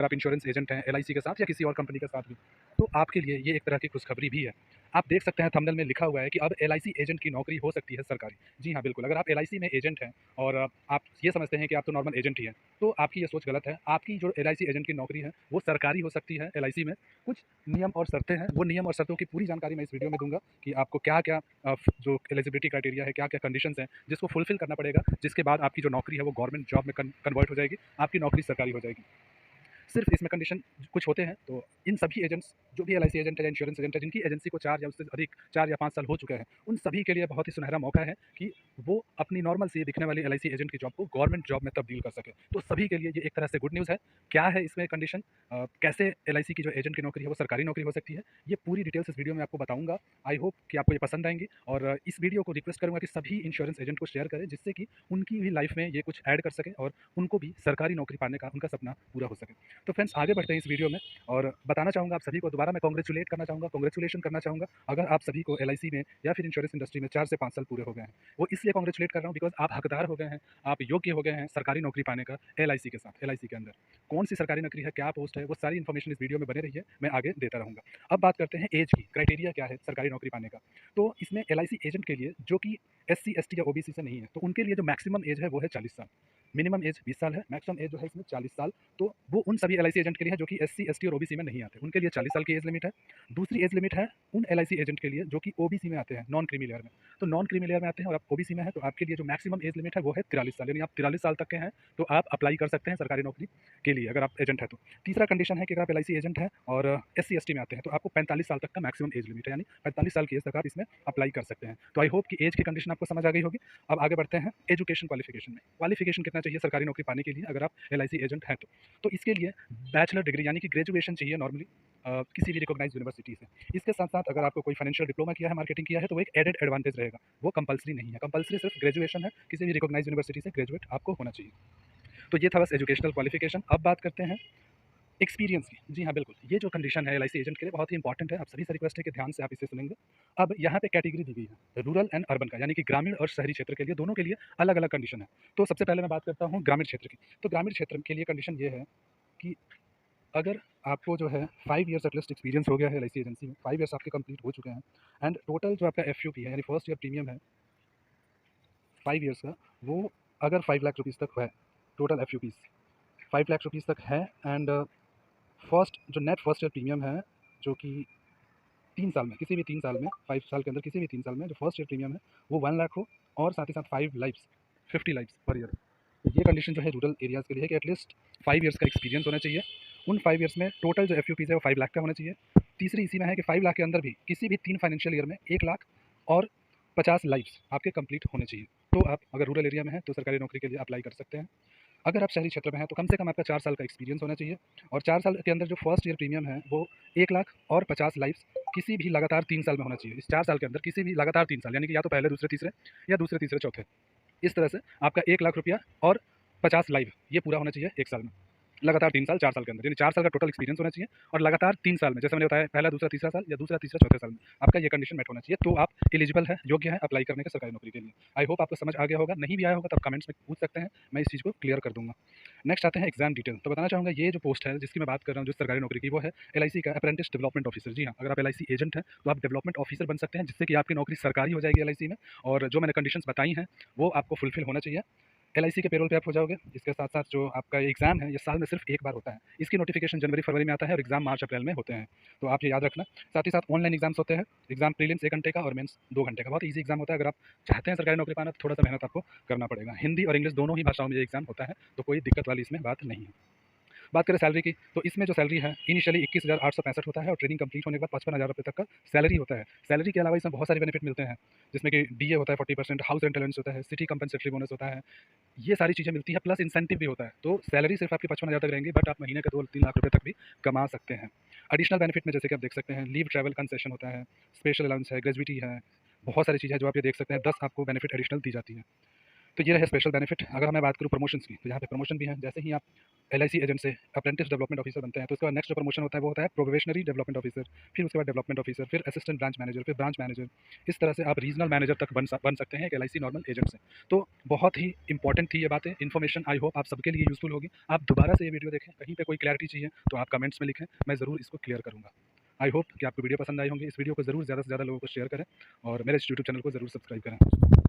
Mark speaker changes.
Speaker 1: अगर आप insurance agent हैं एलआईसी के साथ या किसी और कंपनी के साथ भी, तो आपके लिए ये एक तरह की खुशखबरी भी है। आप देख सकते हैं थंबनेल में लिखा हुआ है कि अब एलआईसी एजेंट की नौकरी हो सकती है सरकारी। जी हाँ, बिल्कुल, अगर आप एलआईसी में एजेंट हैं और आप ये समझते हैं कि आप तो नॉर्मल एजेंट ही हैं, तो आपकी ये सोच गलत है। आपकी जो एलआईसी एजेंट की नौकरी है, वो सरकारी हो सकती है एलआईसी में। कुछ नियम और शर्तें हैं, वो नियम और शर्तों की पूरी जानकारी मैं इस वीडियो में दूँगा कि आपको क्या-क्या जो एलिजिबिलिटी क्राइटेरिया है, क्या-क्या कंडीशंस हैं, जिसको फुलफिल करना पड़ेगा, जिसके बाद आपकी जो नौकरी है, वो गवर्नमेंट जॉब में कन्वर्ट हो जाएगी, आपकी नौकरी सरकारी हो जाएगी। सिर्फ इसमें कंडीशन कुछ होते हैं, तो इन सभी एजेंट्स जो भी एलआईसी एजेंट है या इंश्योरेंस एजेंट है जिनकी एजेंसी को 4 या उससे अधिक 4 या 5 साल हो चुके हैं, उन सभी के लिए बहुत ही सुनहरा मौका है कि वो अपनी नॉर्मल सी दिखने वाली एलआईसी एजेंट की जॉब को गवर्नमेंट जॉब में तब्दील कर सके। तो सभी के लिए ये एक तरह से गुड न्यूज़ है। क्या है इसमें कंडीशन, कैसे एलआईसी की जो एजेंट की नौकरी है वो सरकारी नौकरी हो सकती है, ये पूरी डिटेल्स इस वीडियो में आपको बताऊंगा। आई होप कि आपको ये पसंद आएंगी और इस वीडियो को रिक्वेस्ट करूंगा कि सभी इंश्योरेंस एजेंट को शेयर करें, जिससे कि उनकी भी लाइफ में ये कुछ ऐड कर सके और उनको भी सरकारी नौकरी पाने का उनका सपना पूरा हो सके। तो फ्रेंड्स, आगे बढ़ते हैं इस वीडियो में और बताना चाहूँगा आप सभी को, दोबारा मैं कांग्रेचुलेट करना चाहूँगा, कांग्रेचुलेशन करना चाहूँगा अगर आप सभी को एलआईसी में या फिर इंश्योरेंस इंडस्ट्री में 4 से 5 साल पूरे हो गए हैं। वो इसलिए कांग्रेचुलेट कर रहा हूँ बिकॉज़ आप हकदार हो गए हैं, आप योग्य हो गए हैं सरकारी नौकरी पाने का एलआईसी के साथ, एलआईसी के अंदर। कौन-सी सरकारी नौकरी है, क्या पोस्ट है, वो सारी इन्फॉर्मेशन इस वीडियो में बने रहिए, मैं आगे देता रहूँगा। अब बात करते हैं ऐज की, क्राइटेरिया क्या है सरकारी नौकरी पाने का। तो इसमें एलआईसी एजेंट के लिए जो कि एससी, एसटी या ओबीसी से नहीं है, तो उनके लिए जो मैक्सिमम एज है वो है 40 साल। मिनिमम एज 20 साल है, मैक्सिमम एज जो है इसमें 40 साल। तो वो उन सभी एलआईसी एजेंट के लिए है जो कि एससी, एसटी और ओबीसी में नहीं आते, उनके लिए 40 साल की एज लिमिट है। दूसरी एज लिमिट है उन एलआईसी एजेंट के लिए जो कि ओबीसी में आते हैं, नॉन क्रीमी लेयर में। तो नॉन क्रीमी लेयर में आते हैं और आप ओबीसी में हैं, तो आपके लिए जो मैक्सिमम एज लिमिट है वो है 43 साल, यानी आप 43 साल तक के हैं तो आप अप्लाई कर सकते हैं सरकारी नौकरी के लिए, अगर आप एजेंट है तो। तीसरा कंडीशन है कि अगर आप एलआईसी एजेंट हैं और एससी, एसटी में आते हैं, तो आपको 45 साल तक का मैक्सिमम एज लिमिट है, यानी 45 साल की एज तक आप इसमें अप्लाई कर सकते हैं। तो आई होप कि एज की कंडीशन आपको समझ आ गई होगी। अब आगे बढ़ते हैं एजुकेशन क्वालिफिकेशन में। क्वालिफिकेशन कितना चाहिए सरकारी नौकरी पाने के लिए अगर आप एलआईसी एजेंट हैं तो इसके लिए बैचलर डिग्री यानी कि ग्रेजुएशन चाहिए नॉर्मली, किसी भी रिकॉग्नाइज्ड यूनिवर्सिटी से। इसके साथ-साथ अगर आपको कोई फाइनेंशियल डिप्लोमा किया है, मार्केटिंग किया है, तो वो एक एडेड एडवांटेज रहेगा। वो कंपल्सरी नहीं है, कंपल्सरी सिर्फ ग्रेजुएशन है, किसी भी रिकॉग्नाइज्ड यूनिवर्सिटी से ग्रेजुएट आपको होना चाहिए। तो ये था बस एजुकेशनल क्वालिफिकेशन। अब बात करते हैं एक्सपीरियंस की। जी हाँ, बिल्कुल, ये जो कंडीशन है एलआईसी एजेंट के लिए बहुत ही इंपॉर्टेंट है, आप सभी से रिक्वेस्ट है कि ध्यान से आप इसे सुनेंगे। अब यहाँ पे कैटेगरी दी गई है, रूरल एंड अर्बन का, यानी कि ग्रामीण और शहरी क्षेत्र के लिए, दोनों के लिए अलग-अलग कंडीशन है। तो सबसे पहले मैं बात करता हूँ ग्रामीण क्षेत्र की। तो ग्रामीण क्षेत्र के लिए कंडीशन ये है कि अगर आपको जो है 5 ईयर्स एट लीस्ट एक्सपीरियंस हो गया है एलआईसी एजेंसी में, 5 ईयर्स आपके कंप्लीट हो चुके हैं एंड टोटल जो आपका एफयूपी है, यानी फर्स्ट ईयर प्रीमियम है 5 ईयर्स का, वो अगर 5 लाख रुपीज़ तक है, टोटल एफयूपीज़ 5 लाख रुपीज़ तक है एंड फर्स्ट जो नेट फर्स्ट ईयर प्रीमियम है, जो कि 3 साल में, किसी भी 3 साल में, 5 साल के अंदर किसी भी 3 साल में जो फर्स्ट ईयर प्रीमियम है, वो 1 लाख हो और साथ ही साथ 5 लाइफ्स, 50 लाइफ्स पर ईयर। तो ये कंडीशन जो है रूरल एरियाज़ के लिए है कि एटलीस्ट 5 ईयर्स का एक्सपीरियंस होना चाहिए। उन 5 ईयर्स में टोटल जो एफयूपीज़ है वो 5 लाख का होना चाहिए। तीसरी इसी में है कि 5 लाख के अंदर भी किसी भी 3 फाइनेंशियल ईयर में 1 लाख और 50 लाइफ्स आपके कंप्लीट होने चाहिए। तो आप अगर रूरल एरिया में हैं तो सरकारी नौकरी के लिए अप्लाई कर सकते हैं। अगर आप शहरी क्षेत्र में हैं तो कम से कम आपका 4 साल का एक्सपीरियंस होना चाहिए और 4 साल के अंदर जो फर्स्ट ईयर प्रीमियम है वो 1 लाख और 50 लाइफ्स किसी भी लगातार 3 साल में होना चाहिए। इस 4 साल के अंदर किसी भी लगातार 3 साल, यानी कि या तो पहले, दूसरे, तीसरे या दूसरे, तीसरे, चौथे। इस तरह से आपका 1 लाख रुपया और 50 लाइव ये पूरा होना चाहिए 1 साल में। लगातार 3 साल 4 साल के अंदर, यानी 4 साल का टोटल एक्सपीरियंस होना चाहिए और लगातार 3 साल में, जैसे मैंने बताया, पहला, दूसरा, तीसरा साल या दूसरा, तीसरा, चौथे साल में आपका ये कंडीशन मेट होना चाहिए, तो आप एलिजिबल है, योग्य है अप्लाई करने का सरकारी नौकरी के लिए। आई होप आपको समझ आ गया होगा, नहीं भी आया होगा तो आप कमेंट्स में पूछ सकते हैं, मैं इस चीज़ को क्लियर कर दूँगा। नेक्स्ट आते हैं एग्जाम डिटेल। तो बताना चाहूँगा ये जो पोस्ट है जिसकी मैं बात कर रहा हूँ, जो सरकारी नौकरी की, वो है एलआईसी का अप्रेंटिस डेवलपमेंट ऑफिसर। जी हाँ, अगर आप एलआईसी एजेंट हैं तो आप डेवलपमेंट ऑफिसर बन सकते हैं, जिससे कि आपकी नौकरी सरकारी हो जाएगी एलआईसी में और जो मैंने कंडीशंस बताई हैं वो आपको फुलफिल होना चाहिए। एलआईसी के पेरोल पे आप हो जाओगे। इसके साथ-साथ जो आपका एग्ज़ाम है, ये साल में सिर्फ 1 बार होता है। इसकी नोटिफ़िकेशन जनवरी-फरवरी में आता है और एग्ज़ाम मार्च-अप्रैल में होते हैं। तो आप ये याद रखना। साथ ही साथ ऑनलाइन एग्ज़ाम्स होते हैं। एग्ज़ाम प्रीलिम्स 1 घंटे का और मेंस 2 घंटे का। बहुत ईज़ी एग्ज़ाम होता है। अगर आप चाहते हैं सरकारी नौकरी पाना तो थोड़ा-सा मेहनत आपको करना पड़ेगा। हिंदी और इंग्लिश दोनों ही भाषाओं में ये एग्ज़ाम होता है, तो कोई दिक्कत वाली इसमें बात नहीं है। बात करें सैलरी की, तो इसमें जो सैलरी है इनिशियली 21,865 होता है और ट्रेनिंग कंप्लीट होने के बाद 55,000 रुपये तक का सैलरी होता है। सैलरी के अलावा इसमें बहुत सारे बेनिफिट मिलते हैं, जिसमें कि डीए होता है 40%, हाउस रेंट अलाउंस होता है, सिटी कंपनसेटरी बोनस होता है, ये सारी चीज़ें मिलती हैं, प्लस इंसेंटिव भी होता है। तो सैलरी सिर्फ आपकी 55,000 तक रहेंगी, बट आप महीने के 2-3 लाख रुपये तक भी कमा सकते हैं। एडिशनल बेनिफिट में जैसे कि आप देख सकते हैं, लीव ट्रैवल कंसेशन होता है, स्पेशल अलाउंस है, ग्रेजुइटी है, बहुत सारी चीज़ें हैं जो आप ये देख सकते हैं, 10 आपको बेनिफिट एडिशनल दी जाती हैं। तो ये रहे स्पेशल बेनिफिट। अगर मैं बात करूँ प्रमोशंस की, तो यहाँ पे प्रमोशन भी है। जैसे ही आप एलआईसी एजेंट से अप्रेंटिस डेवलपमेंट ऑफिसर बनते हैं, तो उसके बाद नेक्स्ट जो प्रमोशन होता है वो होता है प्रोबेशनरी डेवलपमेंट ऑफिसर, फिर उसके बाद डेवलपमेंट ऑफिसर, फिर असिस्टेंट ब्रांच मैनेजर, फिर ब्रांच मैनेजर। इस तरह से आप रीजनल मैनेजर तक बन सकते हैं एक एलआईसी नॉर्मल एजेंट से। तो बहुत ही इंपॉर्टेंट थी ये बातें, इन्फॉर्मेशन आई होप आप सबके लिए यूजफुल होगी। आप दोबारा से ये वीडियो देखें, कहीं पे कोई क्लैरिटी चाहिए तो आप कमेंट्स में लिखें, मैं ज़रूर इसको क्लियर करूँगा। आई होप कि आपको वीडियो पसंद आई होंगी। इस वीडियो को ज़रूर ज़्यादा से ज़्यादा लोगों को शेयर करें और मेरे इस यूट्यूब चैनल को ज़रूर सब्सक्राइब करें।